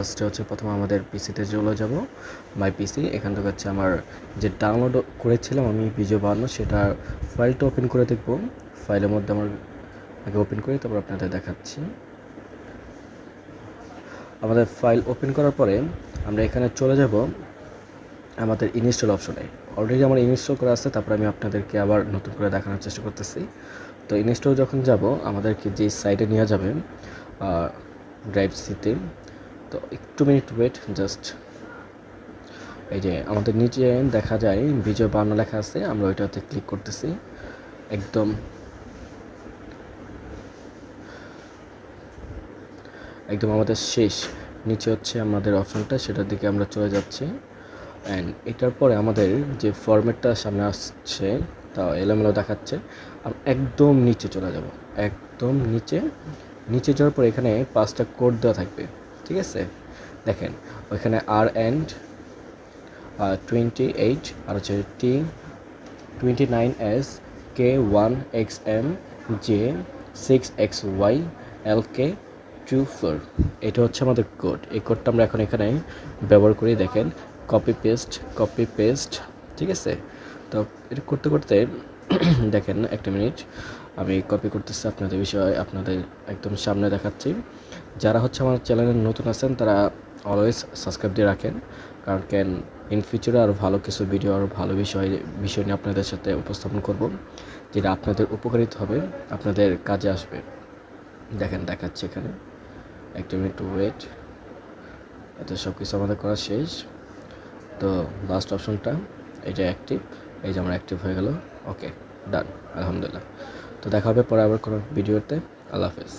ফার্স্টে হচ্ছে প্রথমে আমাদের পিসিতে চলে যাব। মাই পিসি এখান থেকে হচ্ছে আমার যে ডাউনলোড করেছিলাম আমি ভিডিও 52 সেটা ফাইলটা ওপেন করে দেখব। ফাইলের মধ্যে আমার আগে ওপেন করি, তারপর আপনাদের দেখাচ্ছি। আমাদের ফাইল ওপেন করার পরে আমরা এখানে চলে যাব আমাদের ইনস্টল অপশনে। অলরেডি আমার ইনস্টল করা আছে, তারপর আমি আপনাদেরকে আবার নতুন করে দেখানোর চেষ্টা করতেছি। তো ইনস্টল যখন যাব আমাদেরকে যে সাইটে নিয়ে যাবে ড্রাইভ সিতে। তো একটু মিনিট ওয়েট জাস্ট। এই যে আমাদের নিচে দেখা যায় ভিডিও 52 লেখা আছে, আমরা ওইটাতে ক্লিক করতেছি। একদম আমাদের শেষ নিচে হচ্ছে আমাদের অপশনটা, সেটার দিকে আমরা চলে যাচ্ছি। অ্যান্ড এটার পরে আমাদের যে ফরম্যাটটা সামনে আসছে তা এলোমেলো দেখাচ্ছে। একদম নিচে চলে যাব, একদম নিচে যাওয়ার পর এখানে 5টা কোড দেওয়া থাকবে, ঠিক আছে? দেখেন ওইখানে RN28 আর হচ্ছে T29S K1XM J6XY LK24, এটা হচ্ছে আমাদের কোড। এই কোডটা আমরা এখন এখানে ব্যবহার করি। দেখেন কপি পেস্ট, ঠিক আছে? তো এটা করতে করতে দেখেন একটা মিনিট, আমি কপি করতেছি আপনাদের বিষয় আপনাদের একদম সামনে দেখাচ্ছি। যারা হচ্ছে আমার চ্যানেলে নতুন আছেন তারা অলওয়েজ সাবস্ক্রাইব দিয়ে রাখেন, কারণ ইন ফিউচারে আরও ভালো কিছু ভিডিও আরও ভালো বিষয় নিয়ে আপনাদের সাথে উপস্থাপন করব, যেটা আপনাদের উপকারিত হবে, আপনাদের কাজে আসবে। দেখেন দেখাচ্ছে এখানে, একটা মিনিট ওয়েট। এত সব কিছু আমাদের করা শেষ। তো লাস্ট অপশনটা এটা অ্যাক্টিভ, এই যে আমার অ্যাক্টিভ হয়ে গেল। ওকে, ডান, আলহামদুলিল্লাহ। তো দেখা হবে পরে আবার কোনো ভিডিওতে। আল্লাহ হাফেজ।